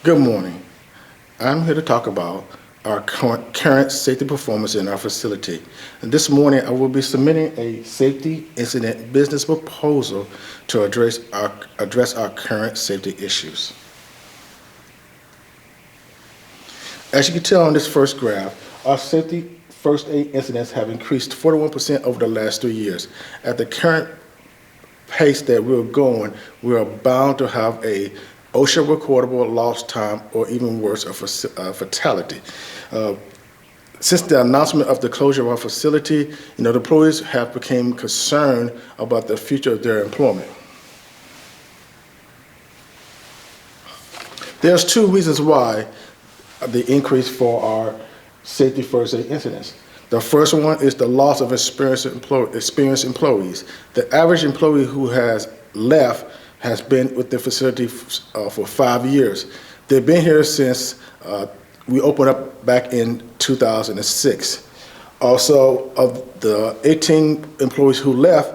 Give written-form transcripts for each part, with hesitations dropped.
Good morning. I'm here to talk about our current safety performance in our facility. And this morning I will be submitting a safety incident business proposal to address our current safety issues. As you can tell on this first graph, our safety first aid incidents have increased 41% over the last 3 years. At the current pace that we're going, we are bound to have a OSHA recordable lost time or even worse, a fatality. Since the announcement of the closure of our facility, the employees have become concerned about the future of their employment. There's two reasons why the increase for our safety first aid incidents. The first one is the loss of experienced employees. The average employee who has left has been with the facility for 5 years. They've been here since we opened up back in 2006. Also, of the 18 employees who left,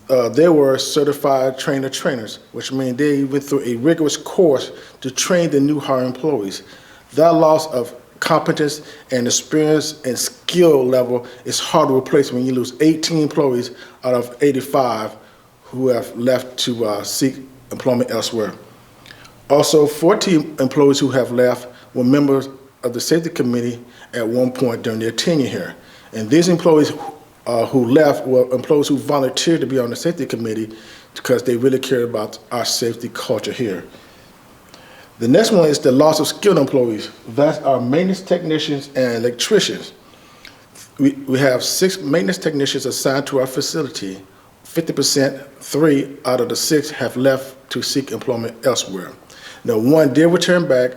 they were certified trainers, which means they went through a rigorous course to train the new hire employees. That loss of competence and experience and skill level is hard to replace when you lose 18 employees out of 85 who have left to seek employment elsewhere. Also, 14 employees who have left were members of the safety committee at one point during their tenure here. And these employees who left were employees who volunteered to be on the safety committee because they really cared about our safety culture here. The next one is the loss of skilled employees. That's our maintenance technicians and electricians. We have 6 maintenance technicians assigned to our facility. 50%, 3 out of the 6 have left to seek employment elsewhere. Now, 1 did return back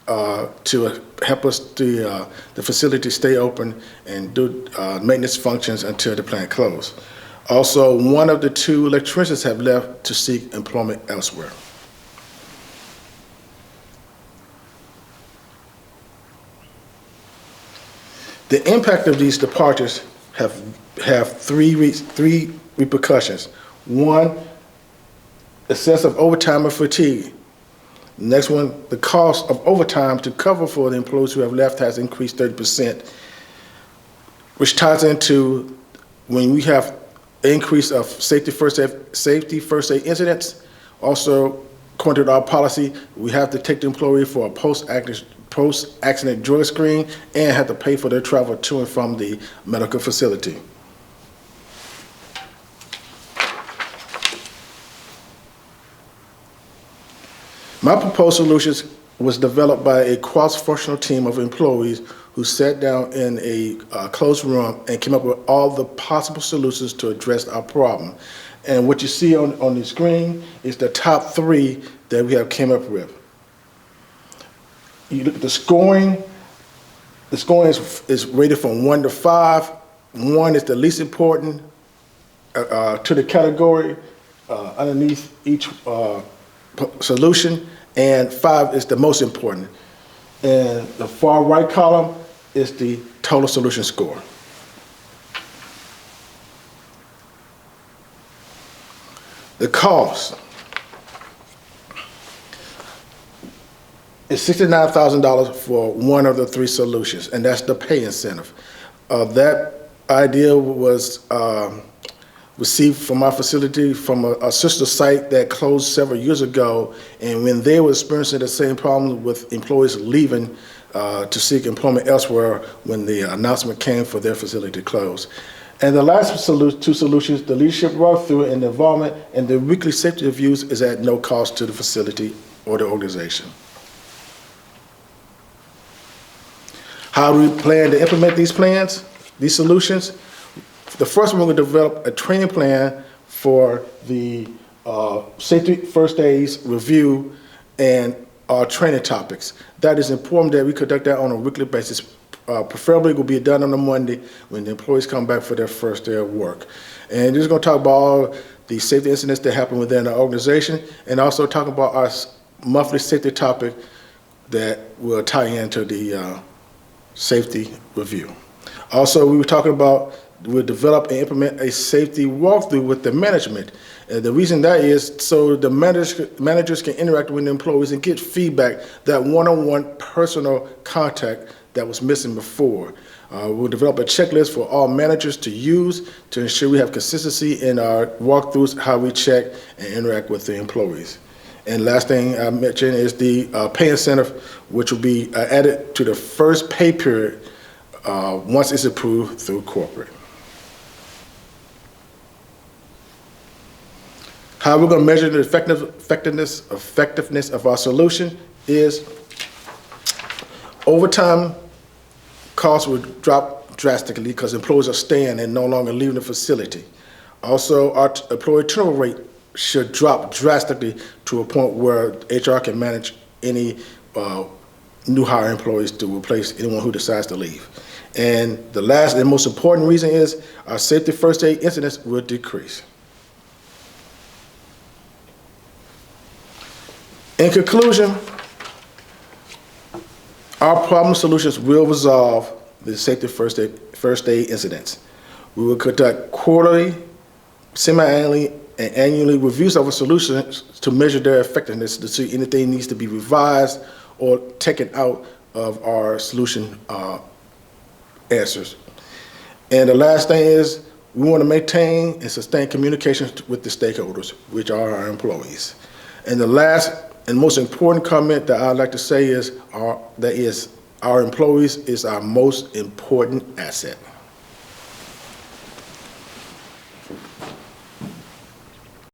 to help us the facility stay open and do maintenance functions until the plant closed. Also, 1 of the 2 electricians have left to seek employment elsewhere. The impact of these departures have three repercussions. 1, excessive overtime and fatigue. Next one, the cost of overtime to cover for the employees who have left has increased 30%, which ties into when we have increase of safety first aid incidents. Also, according to our policy, we have to take the employee for a post-accident drug screen and have to pay for their travel to and from the medical facility. My proposed solutions was developed by a cross-functional team of employees who sat down in a closed room and came up with all the possible solutions to address our problem. And what you see on the screen is the top 3 that we have came up with. You look at the scoring. The scoring is rated from 1 to 5. 1 is the least important to the category underneath each solution, and 5 is the most important. And the far right column is the total solution score. The cost is $69,000 for 1 of the 3 solutions, and that's the pay incentive. That idea was received from our facility from a sister site that closed several years ago, and when they were experiencing the same problem with employees leaving to seek employment elsewhere when the announcement came for their facility to close. And the last 2 solutions, the leadership walkthrough and the involvement and the weekly safety reviews, is at no cost to the facility or the organization. How do we plan to implement these solutions? The first one, we're going to develop a training plan for the safety first aids review and our training topics. That is important that we conduct that on a weekly basis. Preferably it will be done on a Monday when the employees come back for their first day of work. And this is going to talk about all the safety incidents that happen within our organization, and also talk about our monthly safety topic that will tie into the safety review. Also, we were talking about we'll develop and implement a safety walkthrough with the management. And the reason that is so the managers can interact with the employees and get feedback, that one-on-one personal contact that was missing before. We'll develop a checklist for all managers to use to ensure we have consistency in our walkthroughs, how we check and interact with the employees. And last thing I mentioned is the pay incentive, which will be added to the first pay period once it's approved through corporate. How we're going to measure the effectiveness of our solution is over time, costs will drop drastically because employees are staying and no longer leaving the facility. Also, our employee turnover rate should drop drastically to a point where HR can manage any new hire employees to replace anyone who decides to leave. And the last and most important reason is our safety first aid incidents will decrease. In conclusion, our problem solutions will resolve the safety first aid incidents. We will conduct quarterly, semi-annually, and annually reviews of our solutions to measure their effectiveness to see anything needs to be revised or taken out of our solution answers. And the last thing is we want to maintain and sustain communications with the stakeholders, which are our employees. And the last and most important comment that I'd like to say is our employees is our most important asset.